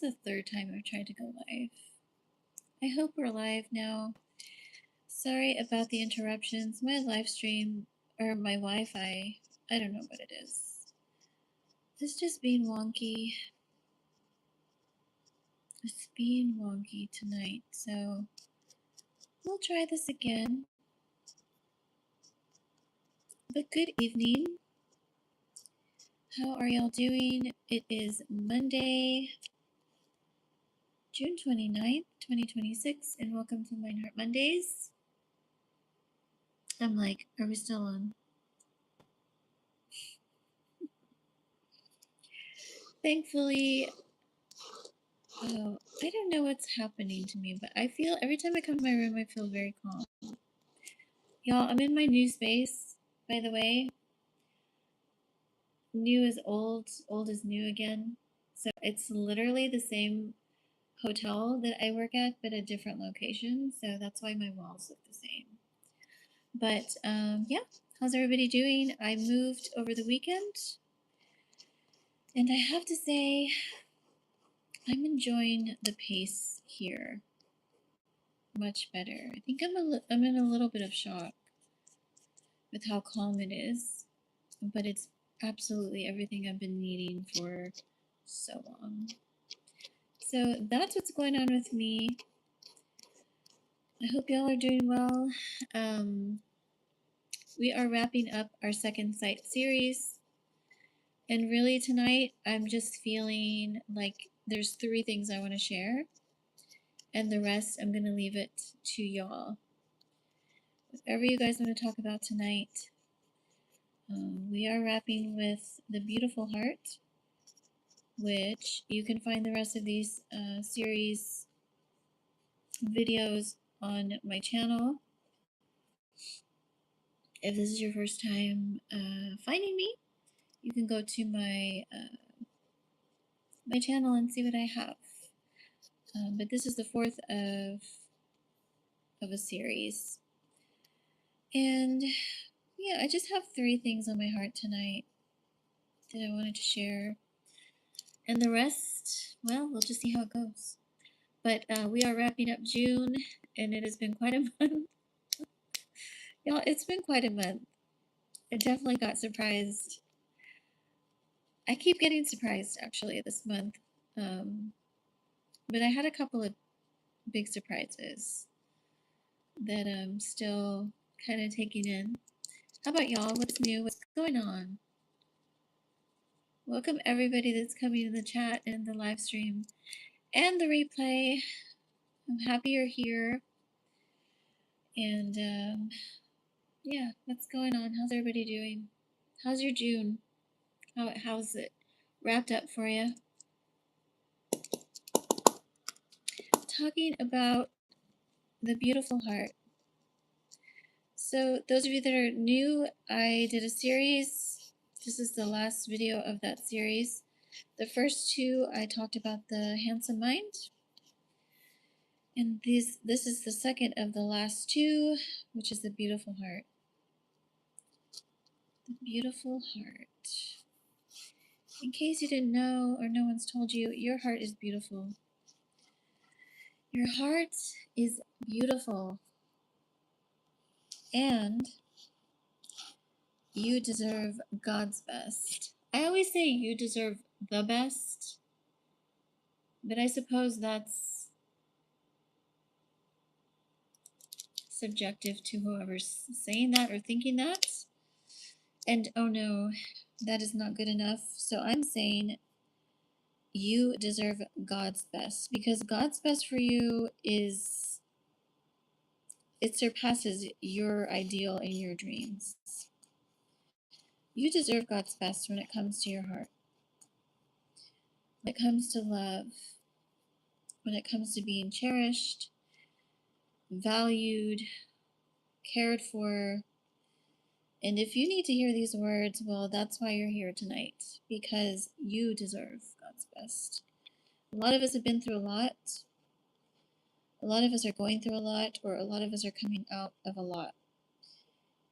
the third time I've tried to go live. I hope we're live now. Sorry about the interruptions. My live stream, or my Wi-Fi, I don't know what it is. It's just being wonky. It's being wonky tonight, so we'll try this again. But good evening. How are y'all doing? It is Monday, June 29th, 2026, and welcome to Mine Heart Mondays. I'm like, are we still on? Thankfully, I don't know what's happening to me, but I feel every time I come to my room, I feel very calm. Y'all, I'm in my new space, by the way. New is old, old is new again. So it's literally the same hotel that I work at, but a different location. So that's why my walls look the same. But yeah, how's everybody doing? I moved over the weekend, and I have to say, I'm enjoying the pace here much better. I think I'm in a little bit of shock with how calm it is, but it's absolutely everything I've been needing for so long. So that's what's going on with me. I hope y'all are doing well. We are wrapping up our second site series, and really tonight I'm just feeling like there's 3 things I want to share, and the rest I'm going to leave it to y'all. Whatever you guys want to talk about tonight. We are wrapping with the beautiful heart, which you can find the rest of these series videos on my channel. If this is your first time finding me, you can go to my my channel and see what I have. But this is the 4th of a series, and yeah, I just have 3 things on my heart tonight that I wanted to share, and the rest, well, we'll just see how it goes. But we are wrapping up June, and it has been quite a month. Y'all, it's been quite a month. I definitely got surprised. I keep getting surprised, actually, this month. But I had a couple of big surprises that I'm still kind of taking in. How about y'all? What's new? What's going on? Welcome, everybody that's coming in the chat and the live stream and the replay. I'm happy you're here. And yeah, what's going on? How's everybody doing? How's your June? How's it wrapped up for you? Talking about the beautiful heart. So those of you that are new, I did a series. This is the last video of that series. The first 2, I talked about the handsome mind. And this is the second of the last 2, which is the beautiful heart. The beautiful heart. In case you didn't know or no one's told you, your heart is beautiful. Your heart is beautiful. And you deserve God's best. I always say you deserve the best, but I suppose that's subjective to whoever's saying that or thinking that. And oh no, that is not good enough. So I'm saying you deserve God's best, because God's best for you is, it surpasses your ideal and your dreams. You deserve God's best when it comes to your heart, when it comes to love, when it comes to being cherished, valued, cared for. And if you need to hear these words, well, that's why you're here tonight, because you deserve God's best. A lot of us have been through a lot. A lot of us are going through a lot, or a lot of us are coming out of a lot.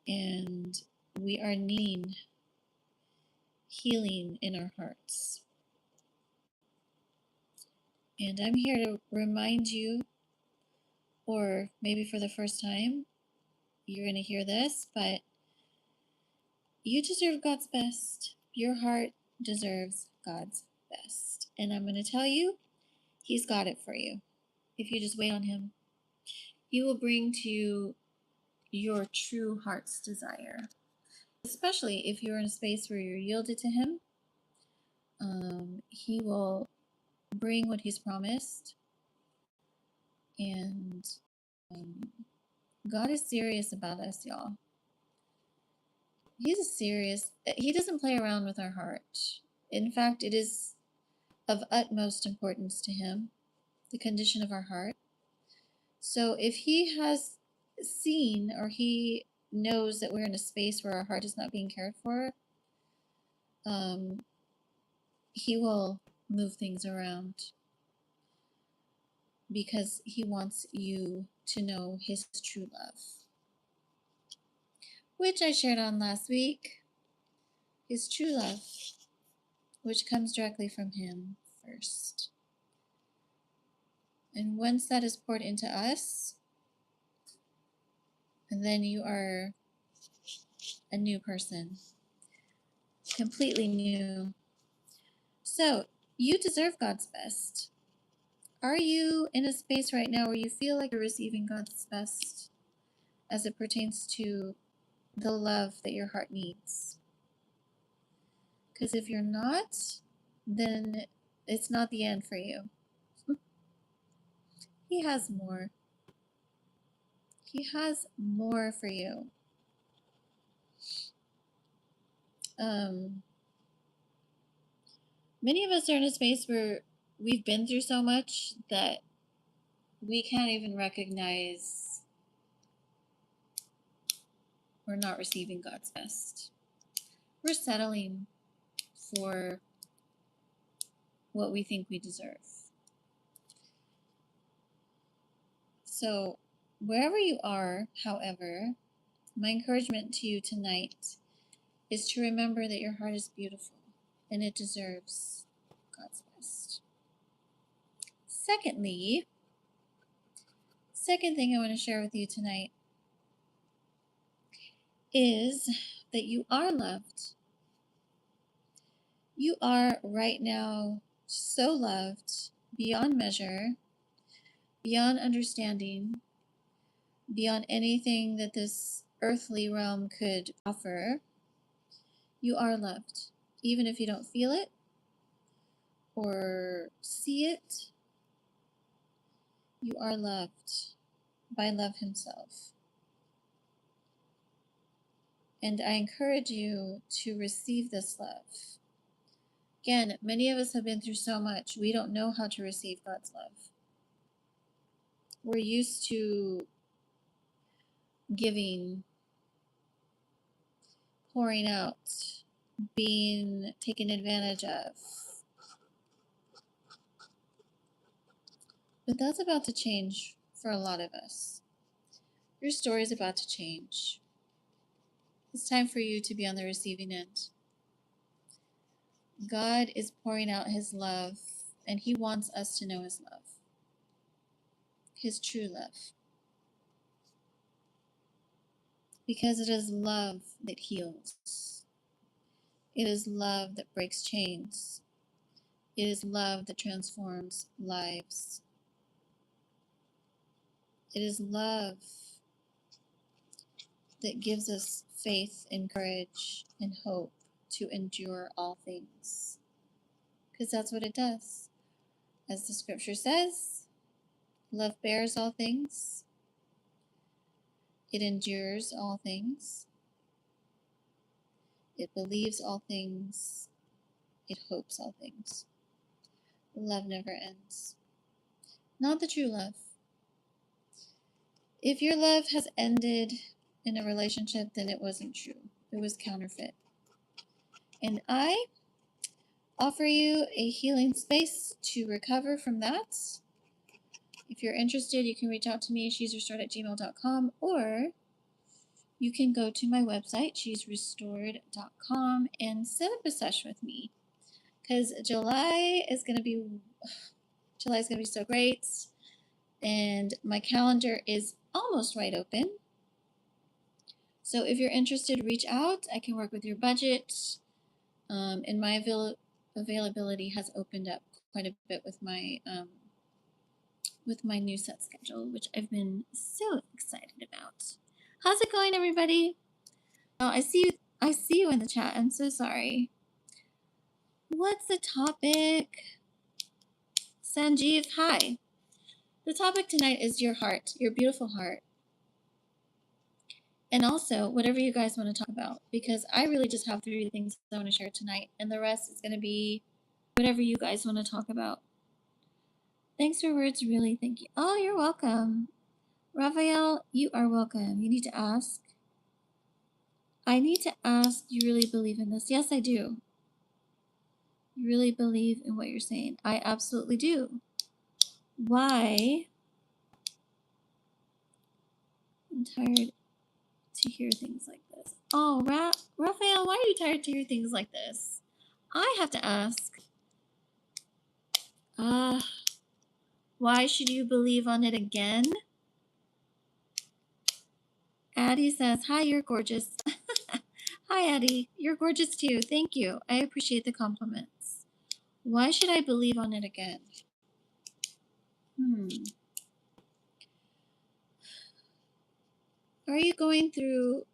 And we are needing healing in our hearts. And I'm here to remind you, or maybe for the first time, you're going to hear this, but you deserve God's best. Your heart deserves God's best. And I'm going to tell you, He's got it for you. If you just wait on Him, He will bring to you your true heart's desire. Especially if you're in a space where you're yielded to Him, He will bring what He's promised. And God is serious about us, y'all. He doesn't play around with our heart. In fact, it is of utmost importance to Him, the condition of our heart. So if He has seen or He knows that we're in a space where our heart is not being cared for, He will move things around because He wants you to know His true love, which I shared on last week. His true love, which comes directly from Him first. And once that is poured into us, then you are a new person, completely new. So, you deserve God's best. Are you in a space right now where you feel like you're receiving God's best as it pertains to the love that your heart needs? Because if you're not, then it's not the end for you. He has more. He has more for you. Many of us are in a space where we've been through so much that we can't even recognize we're not receiving God's best. We're settling for what we think we deserve. So, wherever you are, however, my encouragement to you tonight is to remember that your heart is beautiful and it deserves God's best. Second thing I want to share with you tonight is that you are loved. You are right now so loved beyond measure, beyond understanding, beyond anything that this earthly realm could offer. You are loved, even if you don't feel it or see it. You are loved by love Himself. And I encourage you to receive this love. Again, many of us have been through so much, we don't know how to receive God's love. We're used to giving, pouring out, being taken advantage of. But that's about to change for a lot of us. Your story is about to change. It's time for you to be on the receiving end. God is pouring out His love, and He wants us to know His love, His true love. Because it is love that heals. It is love that breaks chains. It is love that transforms lives. It is love that gives us faith and courage and hope to endure all things. Because that's what it does. As the scripture says, love bears all things. It endures all things. It believes all things. It hopes all things. Love never ends. Not the true love. If your love has ended in a relationship, then it wasn't true. It was counterfeit. And I offer you a healing space to recover from that. If you're interested, you can reach out to me, shesrestored@gmail.com, or you can go to my website, shesrestored.com, and set up a session with me. Because July is going to be July is going to be so great. And my calendar is almost wide open. So if you're interested, reach out. I can work with your budget. And my availability has opened up quite a bit with my new set schedule, which I've been so excited about. How's it going, everybody? Oh, I see you. I see you in the chat. I'm so sorry. What's the topic? Sanjeev, hi. The topic tonight is your heart, your beautiful heart. And also, whatever you guys want to talk about, because I really just have 3 things I want to share tonight, and the rest is going to be whatever you guys want to talk about. Thanks for words, really. Thank you. Oh, you're welcome. Raphael, you are welcome. You need to ask. I need to ask, you really believe in this? Yes, I do. You really believe in what you're saying? I absolutely do. Why? I'm tired to hear things like this. Oh, Raphael, why are you tired to hear things like this? I have to ask. Why should you believe on it again? Addie says, hi, you're gorgeous. Hi, Addie. You're gorgeous too. Thank you. I appreciate the compliments. Why should I believe on it again? Are you going through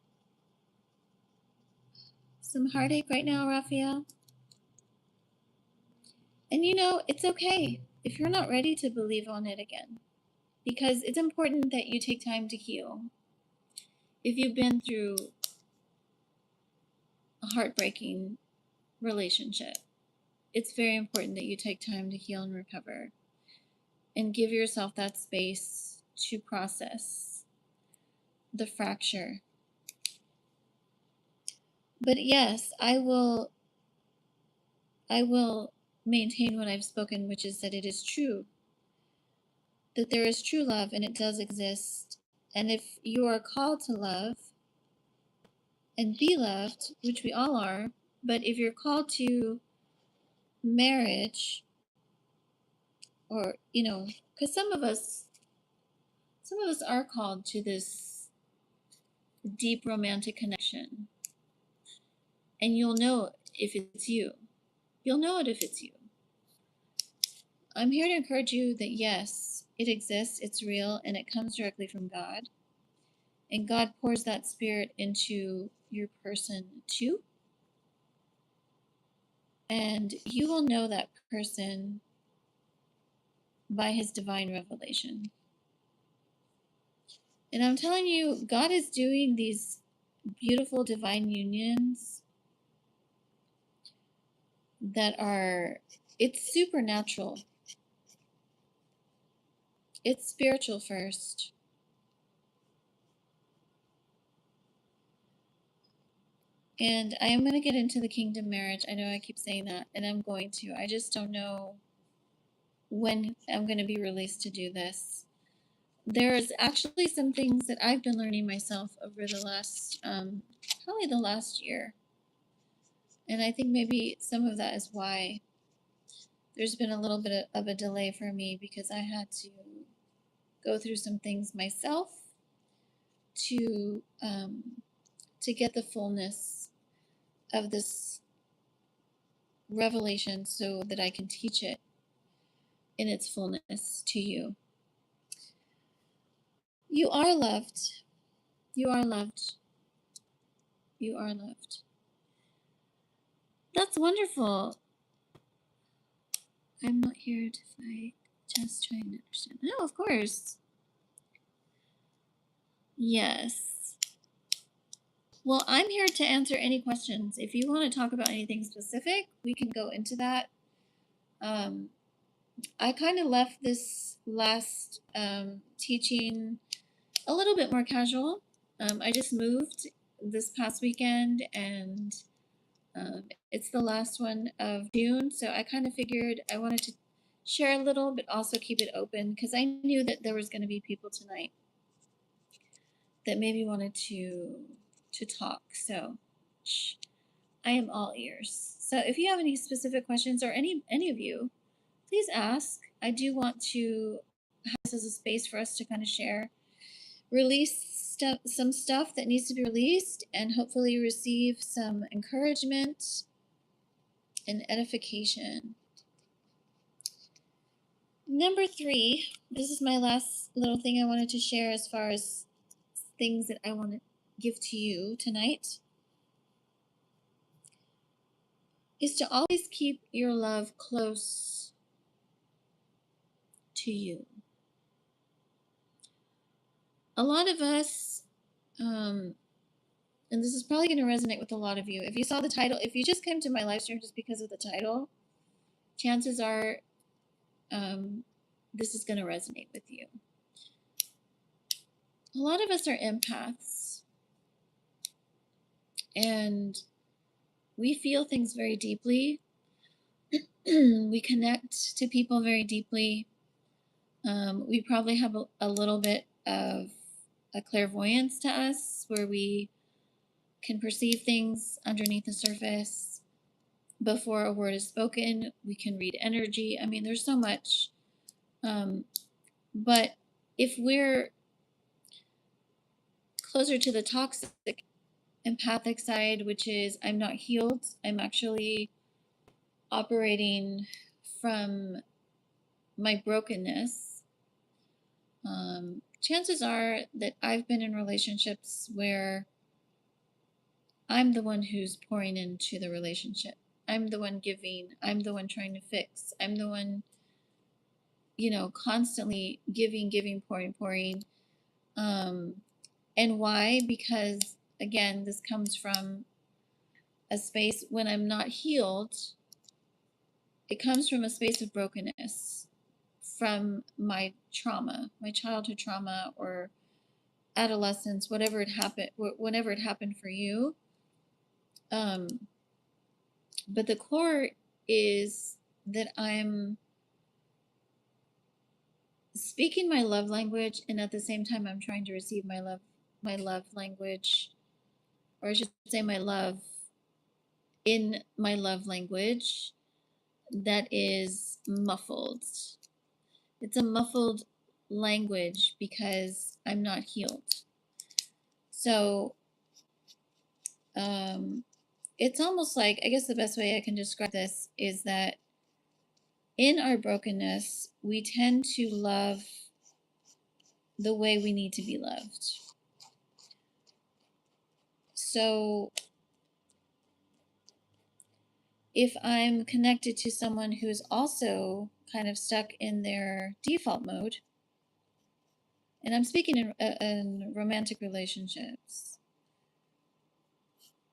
some heartache right now, Raphael? And you know, it's okay if you're not ready to believe on it again, because it's important that you take time to heal. If you've been through a heartbreaking relationship, it's very important that you take time to heal and recover and give yourself that space to process the fracture. But yes, I will maintain what I've spoken, which is that it is true, that there is true love and it does exist. And if you are called to love and be loved, which we all are, but if you're called to marriage, or, you know, because some of us are called to this deep romantic connection, and you'll know if it's you. You'll know it if it's you. I'm here to encourage you that yes, it exists, it's real, and it comes directly from God. And God pours that spirit into your person too. And you will know that person by his divine revelation. And I'm telling you, God is doing these beautiful divine unions that are, it's supernatural. It's spiritual first. And I am going to get into the kingdom marriage. I know I keep saying that, and I'm going to. I just don't know when I'm going to be released to do this. There's actually some things that I've been learning myself over the last, probably the last year. And I think maybe some of that is why there's been a little bit of a delay for me, because I had to go through some things myself to get the fullness of this revelation so that I can teach it in its fullness to you. You are loved. You are loved. You are loved. That's wonderful. I'm not here to fight, just trying to understand. No, of course. Yes. Well, I'm here to answer any questions. If you want to talk about anything specific, we can go into that. I kind of left this last teaching a little bit more casual. I just moved this past weekend, and it's the last one of June, so I kind of figured I wanted to share a little, but also keep it open, because I knew that there was going to be people tonight that maybe wanted to talk. So I am all ears. So if you have any specific questions, or any of you, please ask. I do want to have this as a space for us to kind of share, release some stuff that needs to be released, and hopefully receive some encouragement and edification. Number 3, this is my last little thing I wanted to share as far as things that I want to give to you tonight, is to always keep your love close to you. A lot of us, and this is probably going to resonate with a lot of you. If you saw the title, if you just came to my live stream just because of the title, chances are this is going to resonate with you. A lot of us are empaths, and we feel things very deeply. We connect to people very deeply. We probably have a little bit of a clairvoyance to us, where we can perceive things underneath the surface before a word is spoken. We can read energy. I mean, there's so much. But if we're closer to the toxic empathic side, which is I'm not healed, I'm actually operating from my brokenness, chances are that I've been in relationships where I'm the one who's pouring into the relationship. I'm the one giving. I'm the one trying to fix. I'm the one, constantly giving, pouring. And why? Because, again, this comes from a space when I'm not healed. It comes from a space of brokenness, from my trauma, my childhood trauma or adolescence, whenever it happened for you. But the core is that I'm speaking my love language, and at the same time I'm trying to receive my love language, or I should say my love in my love language that is muffled. It's a muffled language because I'm not healed. So it's almost like, I guess the best way I can describe this is that in our brokenness, we tend to love the way we need to be loved. So if I'm connected to someone who's also kind of stuck in their default mode, and I'm speaking in romantic relationships,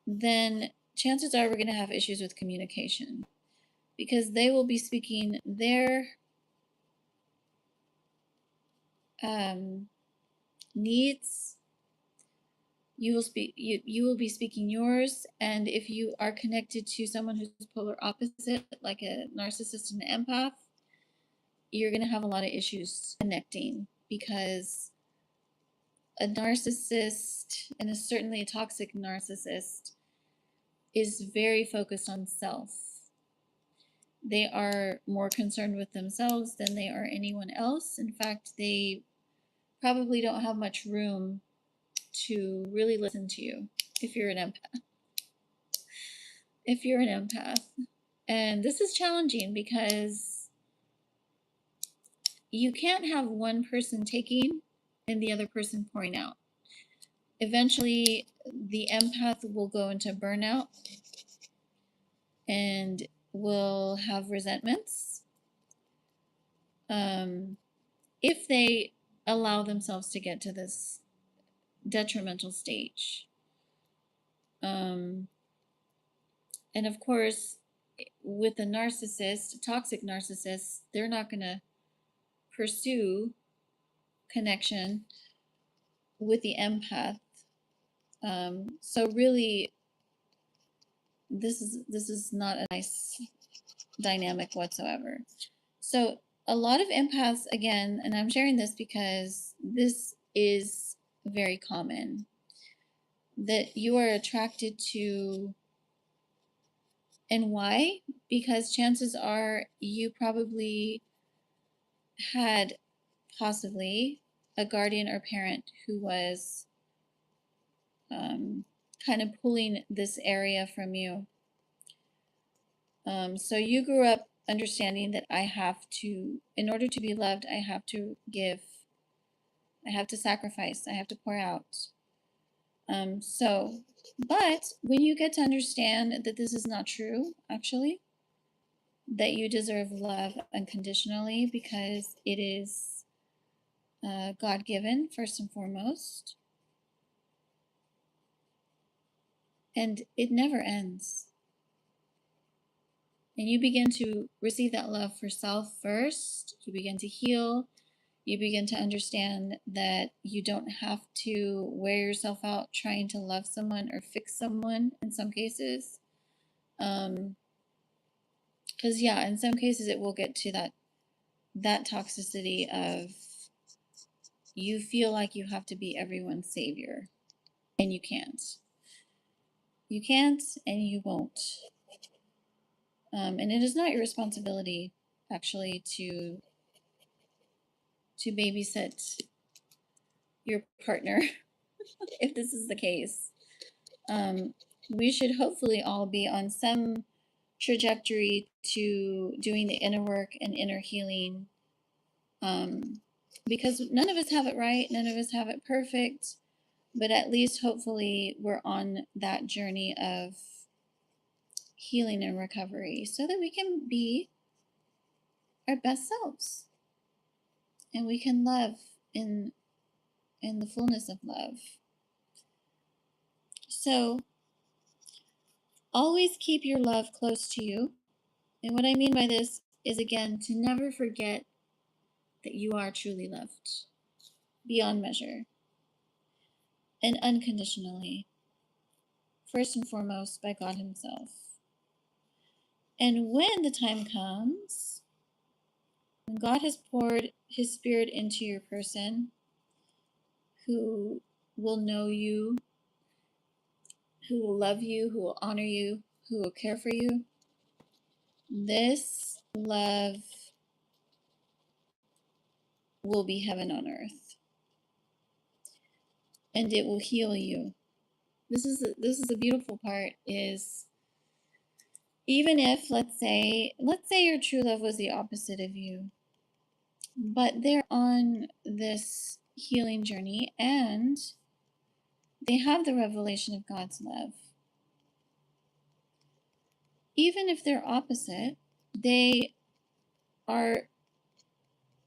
then chances are we're going to have issues with communication, because they will be speaking their needs. You will be speaking yours, and if you are connected to someone who's polar opposite, like a narcissist and an empath, you're going to have a lot of issues connecting, because a narcissist, and certainly a toxic narcissist, is very focused on self. They are more concerned with themselves than they are anyone else. In fact, they probably don't have much room to really listen to you if you're an empath. And this is challenging because you can't have one person taking and the other person pouring out. Eventually, the empath will go into burnout and will have resentments if they allow themselves to get to this detrimental stage. And of course, with a narcissist, a toxic narcissist, they're not going to pursue connection with the empath. So really, this is not a nice dynamic whatsoever. So a lot of empaths, again, and I'm sharing this because this is very common, that you are attracted to. And why? Because chances are you probably had possibly a guardian or parent who was kind of pulling this area from you. So you grew up understanding that I have to, in order to be loved, I have to give, I have to sacrifice, I have to pour out. But when you get to understand that this is not true, actually, that you deserve love unconditionally because it is God given, first and foremost, and it never ends. And you begin to receive that love for self first, you begin to heal, you begin to understand that you don't have to wear yourself out trying to love someone or fix someone in some cases. Because yeah, in some cases it will get to that toxicity of you feel like you have to be everyone's savior, and you can't. You can't, and you won't. And it is not your responsibility, actually, to babysit your partner if this is the case. We should hopefully all be on some trajectory to doing the inner work and inner healing, because none of us have it right, none of us have it perfect, but at least hopefully we're on that journey of healing and recovery so that we can be our best selves and we can love in the fullness of love. So always keep your love close to you. And what I mean by this is, again, to never forget that you are truly loved beyond measure and unconditionally, first and foremost by God Himself. And when the time comes, when God has poured His Spirit into your person, who will know you, who will love you, who will honor you, who will care for you, this love will be heaven on earth, and it will heal you. This is the beautiful part, is even if let's say your true love was the opposite of you, but they're on this healing journey and they have the revelation of God's love. Even if they're opposite, they are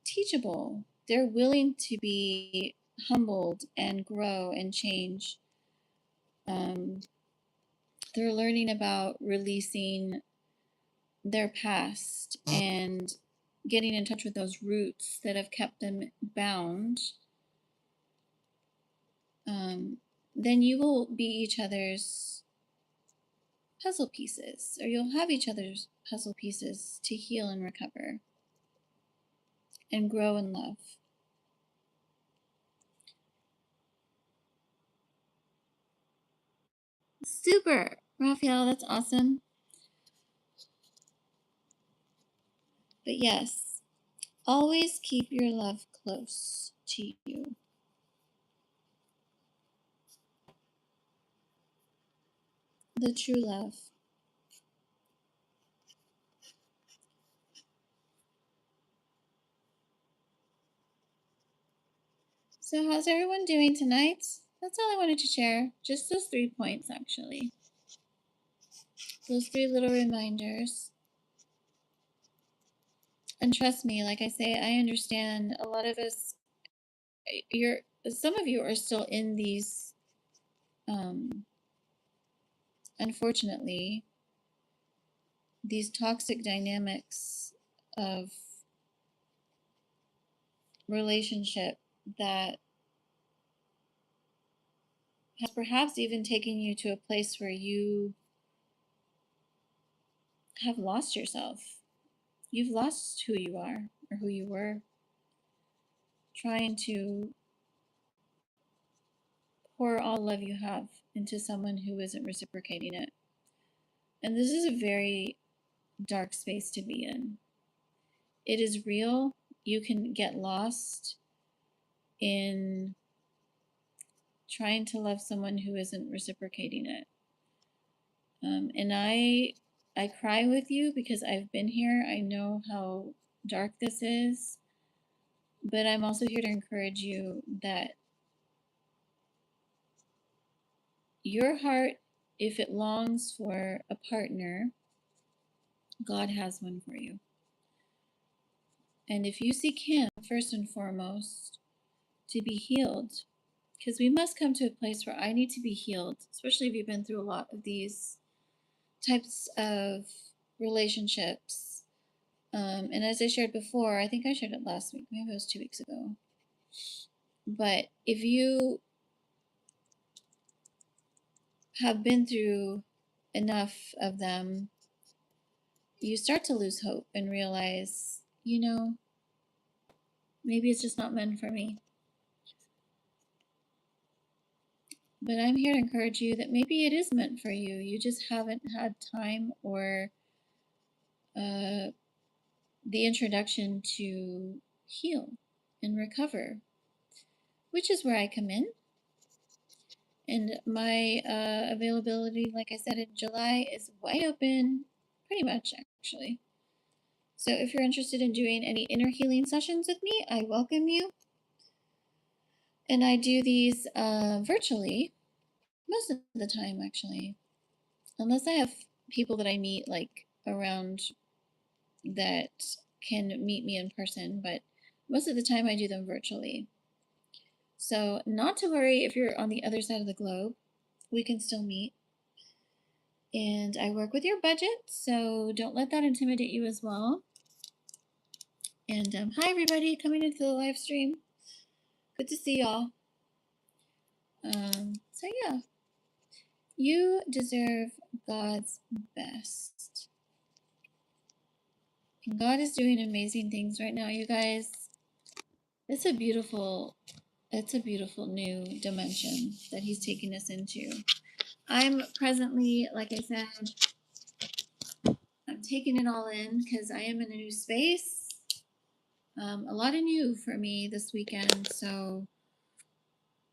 teachable. They're willing to be humbled and grow and change. They're learning about releasing their past and getting in touch with those roots that have kept them bound. Then you will be each other's puzzle pieces, or you'll have each other's puzzle pieces to heal and recover and grow in love. Super, Raphael, that's awesome. But yes, always keep your love close to you. The true love. So how's everyone doing tonight? That's all I wanted to share. Just those 3 points, actually. Those 3 little reminders. And trust me, like I say, I understand a lot of us, some of you are still in these, unfortunately, these toxic dynamics of relationship that has perhaps even taken you to a place where you have lost yourself. You've lost who you are or who you were, trying to pour all love you have into someone who isn't reciprocating it. And this is a very dark space to be in. It is real, you can get lost in trying to love someone who isn't reciprocating it. And I cry with you because I've been here. I know how dark this is, but I'm also here to encourage you that your heart, if it longs for a partner, God has one for you. And if you seek Him first and foremost to be healed, because we must come to a place where I need to be healed, especially if you've been through a lot of these types of relationships. And as I shared before, I think I shared it last week, maybe it was 2 weeks ago. But if you have been through enough of them, you start to lose hope and realize, maybe it's just not meant for me. But I'm here to encourage you that maybe it is meant for you. You just haven't had time or the introduction to heal and recover, which is where I come in. And my availability, like I said, in July is wide open, pretty much actually. So if you're interested in doing any inner healing sessions with me, I welcome you. And I do these virtually most of the time, actually, unless I have people that I meet like around that can meet me in person, but most of the time I do them virtually. So not to worry if you're on the other side of the globe, we can still meet. And I work with your budget, so don't let that intimidate you as well. And hi everybody coming into the live stream. Good to see y'all. So yeah, you deserve God's best. And God is doing amazing things right now, you guys. It's a beautiful new dimension that He's taking us into. I'm presently, like I said, I'm taking it all in because I am in a new space. A lot of new for me this weekend. So,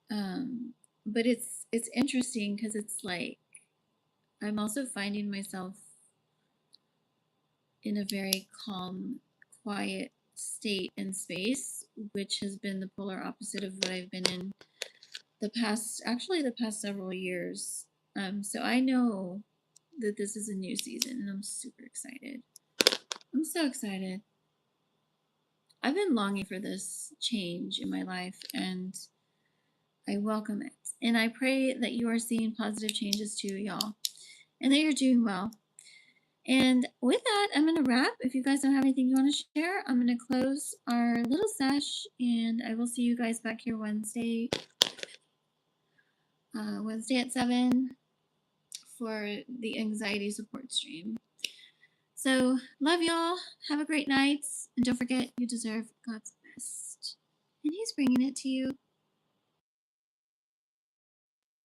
but it's interesting because it's like I'm also finding myself in a very calm, quiet state and space, which has been the polar opposite of what I've been in the past several years. So I know that this is a new season and I'm super excited. I'm so excited. I've been longing for this change in my life and I welcome it. And I pray that you are seeing positive changes too, y'all, and that you're doing well. And with that, I'm going to wrap. If you guys don't have anything you want to share, I'm going to close our little sesh and I will see you guys back here Wednesday at 7 for the anxiety support stream. So, love y'all. Have a great night. And don't forget, you deserve God's best. And He's bringing it to you.